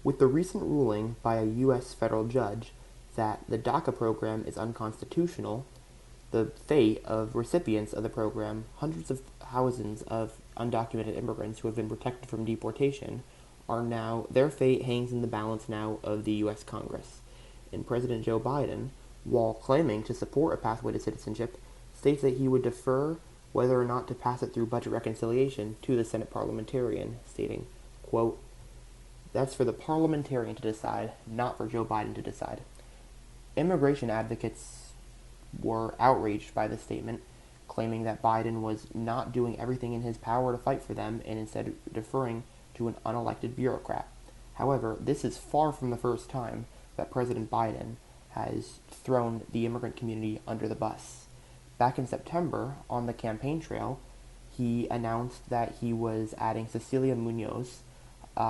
With the recent ruling by a U.S. federal judge that the DACA program is unconstitutional, the fate of recipients of the program, hundreds of thousands of undocumented immigrants who have been protected from deportation, are now, their fate hangs in the balance now of the U.S. Congress. And President Joe Biden, while claiming to support a pathway to citizenship, states that he would defer whether or not to pass it through budget reconciliation to the Senate parliamentarian, stating, quote, "That's for the parliamentarian to decide, not for Joe Biden to decide." Immigration advocates were outraged by this statement, claiming that Biden was not doing everything in his power to fight for them and instead deferring to an unelected bureaucrat. However, this is far from the first time that President Biden has thrown the immigrant community under the bus. Back in September, on the campaign trail, he announced that he was adding Cecilia Munoz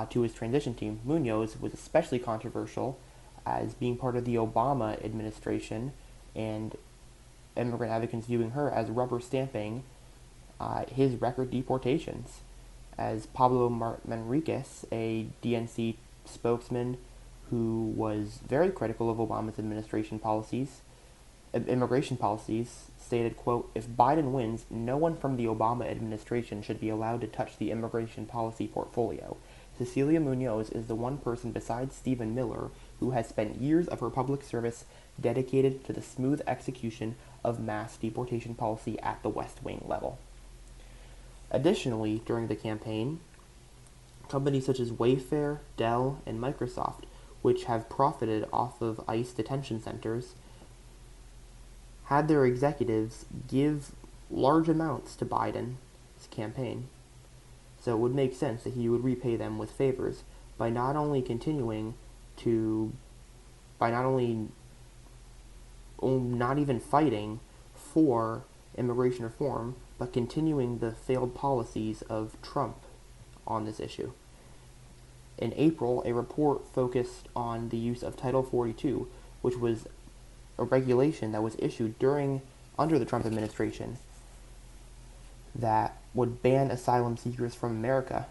to his transition team. Munoz was especially controversial as being part of the Obama administration, and immigrant advocates viewing her as rubber stamping his record deportations. As Pablo Manriquez, a DNC spokesman who was very critical of Obama's immigration policies, stated, quote, "If Biden wins, no one from the Obama administration should be allowed to touch the immigration policy portfolio. Cecilia Munoz is the one person besides Stephen Miller who has spent years of her public service dedicated to the smooth execution of mass deportation policy at the West Wing level." Additionally, during the campaign, companies such as Wayfair, Dell, and Microsoft, which have profited off of ICE detention centers, had their executives give large amounts to Biden's campaign. So it would make sense that he would repay them with favors by not only not even fighting for immigration reform, but continuing the failed policies of Trump on this issue. In April, a report focused on the use of Title 42, which was a regulation that was issued under the Trump administration that would ban asylum seekers from America.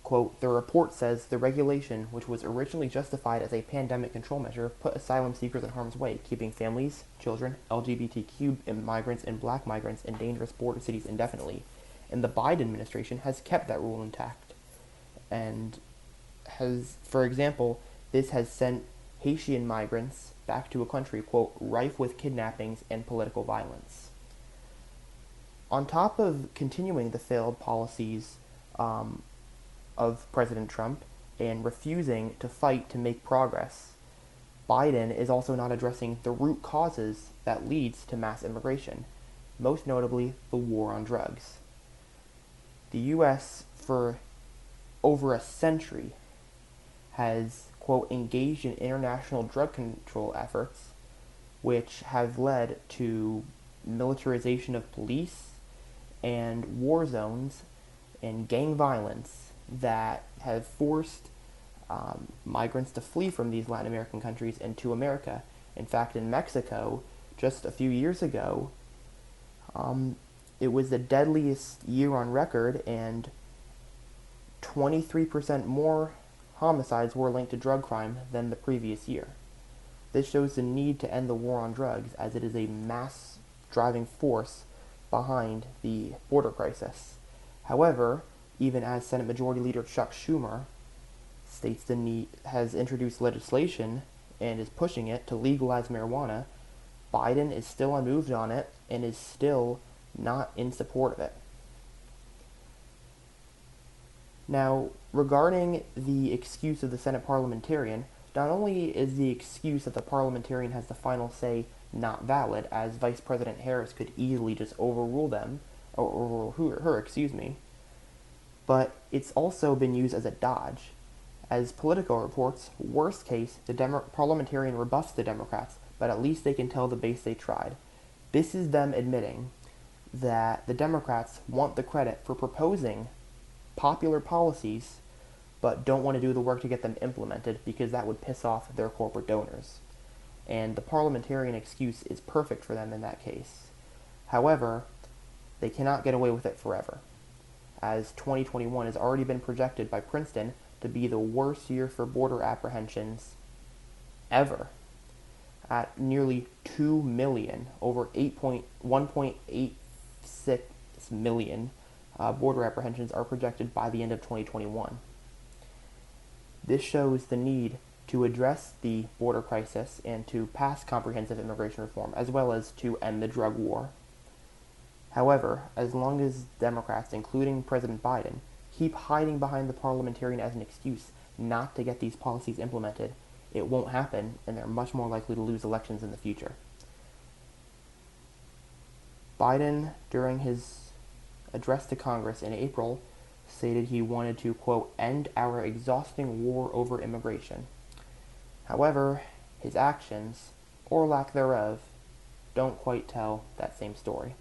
Quote, "The report says the regulation, which was originally justified as a pandemic control measure, put asylum seekers in harm's way, keeping families, children, LGBTQ migrants, and black migrants in dangerous border cities indefinitely. And the Biden administration has kept that rule intact. And for example, this has sent Haitian migrants back to a country, quote, rife with kidnappings and political violence." On top of continuing the failed policies of President Trump and refusing to fight to make progress, Biden is also not addressing the root causes that leads to mass immigration, most notably the war on drugs. The U.S. for over a century has, quote, engaged in international drug control efforts, which have led to militarization of police and war zones and gang violence that have forced migrants to flee from these Latin American countries into America. In fact, in Mexico, just a few years ago, it was the deadliest year on record, and 23% more homicides were linked to drug crime than the previous year. This shows the need to end the war on drugs, as it is a mass driving force behind the border crisis. However, even as Senate Majority Leader Chuck Schumer has introduced legislation and is pushing it to legalize marijuana, Biden is still unmoved on it and is still not in support of it. Now, regarding the excuse of the Senate parliamentarian, not only is the excuse that the parliamentarian has the final say not valid, as Vice President Harris could easily just overrule her, but it's also been used as a dodge. As Politico reports, worst case, the parliamentarian rebuffs the Democrats, but at least they can tell the base they tried. This is them admitting that the Democrats want the credit for proposing popular policies, but don't want to do the work to get them implemented because that would piss off their corporate donors. And the parliamentarian excuse is perfect for them in that case. However, they cannot get away with it forever, as 2021 has already been projected by Princeton to be the worst year for border apprehensions ever, at nearly 2 million, over 1.86 million border apprehensions are projected by the end of 2021. This shows the need to address the border crisis and to pass comprehensive immigration reform, as well as to end the drug war. However, as long as Democrats, including President Biden, keep hiding behind the Parliamentarian as an excuse not to get these policies implemented, it won't happen, and they're much more likely to lose elections in the future. Biden, during his address to Congress in April, stated he wanted to, quote, end our exhausting war over immigration. However, his actions, or lack thereof, don't quite tell that same story.